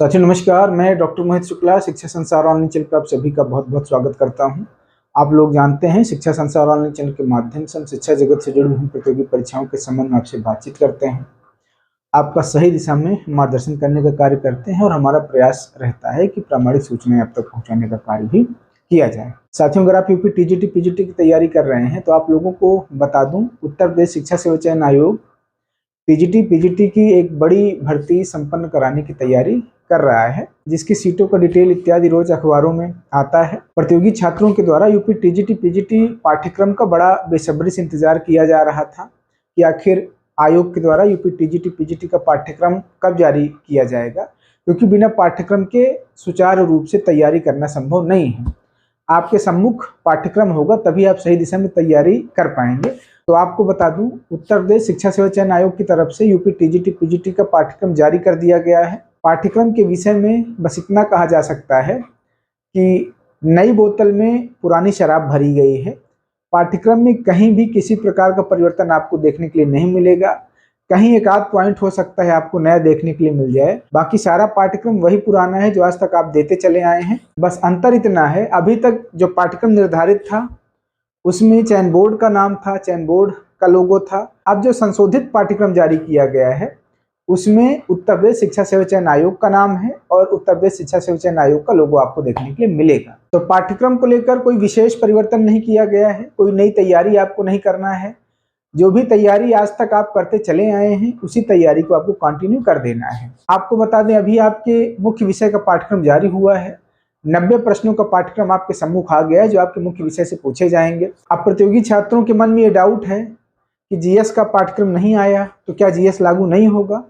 साथियों नमस्कार, मैं डॉक्टर मोहित शुक्ला शिक्षा संसार ऑनलाइन चैनल पर आप सभी का बहुत बहुत स्वागत करता हूं। आप लोग जानते हैं शिक्षा संसार ऑनलाइन चैनल के माध्यम से हम शिक्षा जगत से जुड़ी हुई प्रतियोगी परीक्षाओं के संबंध में आपसे बातचीत करते हैं, आपका सही दिशा में मार्गदर्शन करने का कार्य करते हैं और हमारा प्रयास रहता है कि प्रामाणिक सूचनाएं आप तक पहुँचाने का कार्य भी किया जाए। साथियों, अगर आप यूपी टीजीटी पीजीटी की तैयारी कर रहे हैं तो आप लोगों को बता दूं, उत्तर प्रदेश शिक्षा सेवा चयन आयोग टीजीटी पीजीटी की एक बड़ी भर्ती संपन्न कराने की तैयारी कर रहा है, जिसकी सीटों का डिटेल इत्यादि रोज अखबारों में आता है। प्रतियोगी छात्रों के द्वारा यूपी टीजीटी पीजीटी पाठ्यक्रम का बड़ा बेसब्री से इंतजार किया जा रहा था कि आखिर आयोग के द्वारा यूपी टीजीटी पीजीटी का पाठ्यक्रम कब जारी किया जाएगा, क्योंकि बिना पाठ्यक्रम के सुचारू रूप से तैयारी करना संभव नहीं है। आपके सम्मुख पाठ्यक्रम होगा तभी आप सही दिशा में तैयारी कर पाएंगे। तो आपको बता दूं, उत्तर प्रदेश शिक्षा सेवा चयन आयोग की तरफ से यूपी टीजीटी पीजीटी का पाठ्यक्रम जारी कर दिया गया है। पाठ्यक्रम के विषय में बस इतना कहा जा सकता है कि नई बोतल में पुरानी शराब भरी गई है। पाठ्यक्रम में कहीं भी किसी प्रकार का परिवर्तन आपको देखने के लिए नहीं मिलेगा। कहीं एक आध पॉइंट हो सकता है आपको नया देखने के लिए मिल जाए, बाकी सारा पाठ्यक्रम वही पुराना है जो आज तक आप देते चले आए हैं। बस अंतर इतना है, अभी तक जो पाठ्यक्रम निर्धारित था उसमें चयन बोर्ड का नाम था, चयन बोर्ड का लोगो था। अब जो संशोधित पाठ्यक्रम जारी किया गया है उसमें उत्तर प्रदेश शिक्षा सेवा चयन आयोग का नाम है और उत्तर प्रदेश शिक्षा सेवा चयन आयोग का लोगो आपको देखने के लिए मिलेगा। तो पाठ्यक्रम को लेकर कोई विशेष परिवर्तन नहीं किया गया है, कोई नई तैयारी आपको नहीं करना है। जो भी तैयारी आज तक आप करते चले आए हैं उसी तैयारी को आपको कंटिन्यू कर देना है। आपको बता दें, अभी आपके मुख्य विषय का पाठ्यक्रम जारी हुआ है। 90 प्रश्नों का पाठ्यक्रम आपके सम्मुख आ गया है जो आपके मुख्य विषय से पूछे जाएंगे। अब प्रतियोगी छात्रों के मन में ये डाउट है कि जीएस का पाठ्यक्रम नहीं आया तो क्या जीएस लागू नहीं होगा।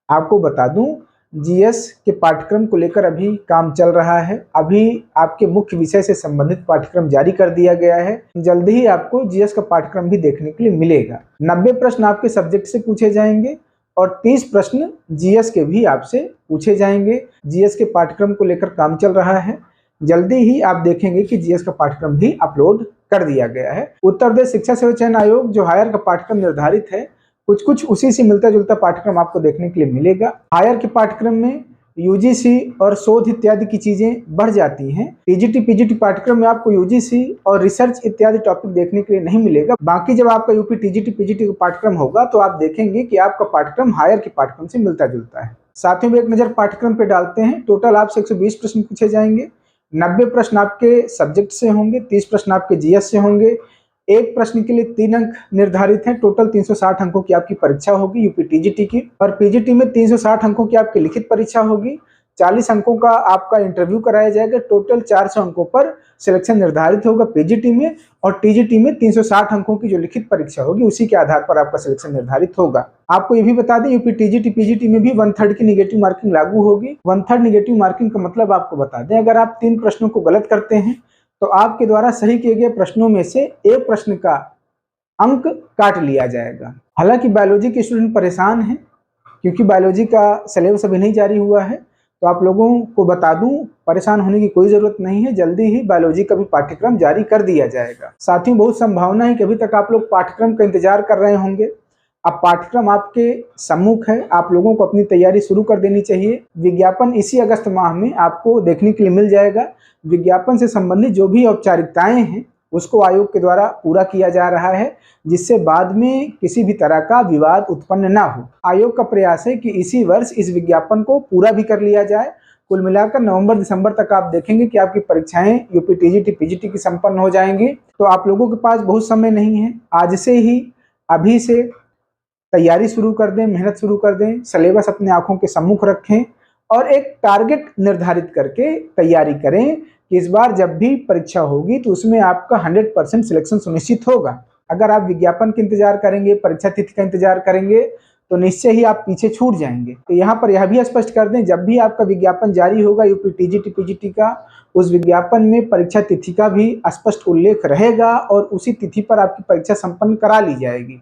आपको बता दूं, जीएस के पाठ्यक्रम को लेकर अभी काम चल रहा है। अभी आपके मुख्य विषय से संबंधित पाठ्यक्रम जारी कर दिया गया है। जल्दी ही आपको जीएस का पाठ्यक्रम भी देखने के लिए मिलेगा। 90 प्रश्न आपके सब्जेक्ट से पूछे जाएंगे और 30 प्रश्न जीएस के भी आपसे पूछे जाएंगे। जीएस के पाठ्यक्रम को लेकर काम चल रहा है। जल्दी ही आप देखेंगे कि जीएस का पाठ्यक्रम भी अपलोड कर दिया गया है। उत्तर प्रदेश शिक्षा सेवा चयन आयोग जो हायर का पाठ्यक्रम निर्धारित है, कुछ उसी से मिलता जुलता पाठ्यक्रम आपको देखने के लिए मिलेगा। हायर के पाठ्यक्रम में यूजीसी और शोध इत्यादि की चीजें बढ़ जाती हैं। टीजीटी पीजीटी पाठ्यक्रम में आपको यूजीसी और रिसर्च इत्यादि टॉपिक देखने के लिए नहीं मिलेगा। बाकी जब आपका यूपी टीजीटी पीजीटी का पाठ्यक्रम होगा तो आप देखेंगे कि आपका पाठ्यक्रम हायर के पाठ्यक्रम से मिलता जुलता है। साथियों, में एक नजर पाठ्यक्रम पे डालते हैं। टोटल आपसे 120 प्रश्न पूछे जाएंगे। 90 प्रश्न आपके सब्जेक्ट से होंगे, 30 प्रश्न आपके जीएस से होंगे। एक प्रश्न के लिए 3 अंक निर्धारित हैं। टोटल 360 अंकों की आपकी परीक्षा होगी यूपी टीजीटी की, और पीजीटी में 360 अंकों की आपकी लिखित परीक्षा होगी। 40 अंकों का आपका इंटरव्यू कराया जाएगा। टोटल 400 अंकों पर सिलेक्शन निर्धारित होगा पीजीटी में, और टीजीटी में 360 अंकों की जो लिखित परीक्षा होगी उसी के आधार पर आपका सिलेक्शन निर्धारित होगा। आपको ये भी बता दें, यूपी टीजीटी पीजीटी में भी 1/3 की निगेटिव मार्किंग लागू होगी। 1/3 निगेटिव मार्किंग का मतलब आपको बता दें, अगर आप 3 प्रश्नों को गलत करते हैं तो आपके द्वारा सही किए गए प्रश्नों में से एक प्रश्न का अंक काट लिया जाएगा। हालांकि बायोलॉजी के स्टूडेंट परेशान हैं क्योंकि बायोलॉजी का सिलेबस अभी नहीं जारी हुआ है, तो आप लोगों को बता दूं, परेशान होने की कोई जरूरत नहीं है। जल्दी ही बायोलॉजी का भी पाठ्यक्रम जारी कर दिया जाएगा। साथियों, बहुत संभावना है कि अभी तक आप लोग पाठ्यक्रम का इंतजार कर रहे होंगे। अब पाठ्यक्रम आपके सम्मुख है, आप लोगों को अपनी तैयारी शुरू कर देनी चाहिए। विज्ञापन इसी अगस्त माह में आपको देखने के लिए मिल जाएगा। विज्ञापन से संबंधित जो भी औपचारिकताएं हैं उसको आयोग के द्वारा पूरा किया जा रहा है, जिससे बाद में किसी भी तरह का विवाद उत्पन्न ना हो। आयोग का प्रयास है कि इसी वर्ष इस विज्ञापन को पूरा भी कर लिया जाए। कुल मिलाकर नवंबर दिसंबर तक आप देखेंगे कि आपकी परीक्षाएं यूपी टीजीटी पीजीटी की संपन्न हो जाएंगी। तो आप लोगों के पास बहुत समय नहीं है। आज से ही, अभी से तैयारी शुरू कर दें, मेहनत शुरू कर दें, सिलेबस अपने आंखों के सम्मुख रखें और एक टारगेट निर्धारित करके तैयारी करें कि इस बार जब भी परीक्षा होगी तो उसमें आपका 100% सिलेक्शन सुनिश्चित होगा। अगर आप विज्ञापन का इंतजार करेंगे, परीक्षा तिथि का इंतजार करेंगे तो निश्चय ही आप पीछे छूट जाएंगे। तो यहाँ पर यह भी स्पष्ट कर दें, जब भी आपका विज्ञापन जारी होगा यूपी टीजीटी पीजीटी का, उस विज्ञापन में परीक्षा तिथि का भी स्पष्ट उल्लेख रहेगा और उसी तिथि पर आपकी परीक्षा संपन्न करा ली जाएगी।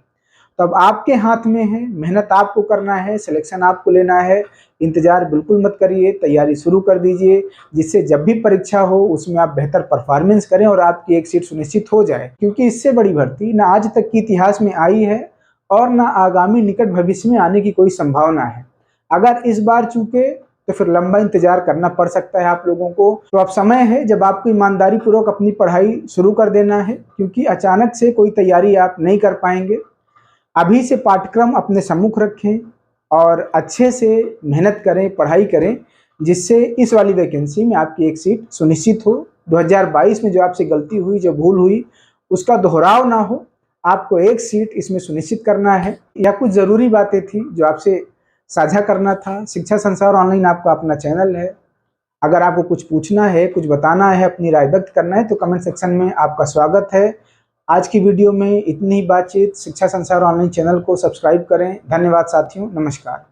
तब आपके हाथ में है, मेहनत आपको करना है, सिलेक्शन आपको लेना है। इंतजार बिल्कुल मत करिए, तैयारी शुरू कर दीजिए, जिससे जब भी परीक्षा हो उसमें आप बेहतर परफॉर्मेंस करें और आपकी एक सीट सुनिश्चित हो जाए। क्योंकि इससे बड़ी भर्ती ना आज तक की इतिहास में आई है और ना आगामी निकट भविष्य में आने की कोई संभावना है। अगर इस बार चूके तो फिर लंबा इंतजार करना पड़ सकता है आप लोगों को। तो अब समय है जब आपको ईमानदारी पूर्वक अपनी पढ़ाई शुरू कर देना है, क्योंकि अचानक से कोई तैयारी आप नहीं कर पाएंगे। अभी से पाठ्यक्रम अपने सम्मुख रखें और अच्छे से मेहनत करें, पढ़ाई करें, जिससे इस वाली वैकेंसी में आपकी एक सीट सुनिश्चित हो। 2022 में जो आपसे गलती हुई, जो भूल हुई, उसका दोहराव ना हो। आपको एक सीट इसमें सुनिश्चित करना है। या कुछ ज़रूरी बातें थी जो आपसे साझा करना था। शिक्षा संसार ऑनलाइन आपका अपना चैनल है। अगर आपको कुछ पूछना है, कुछ बताना है, अपनी राय व्यक्त करना है तो कमेंट सेक्शन में आपका स्वागत है। आज की वीडियो में इतनी ही बातचीत। शिक्षा संसार ऑनलाइन चैनल को सब्सक्राइब करें। धन्यवाद साथियों, नमस्कार।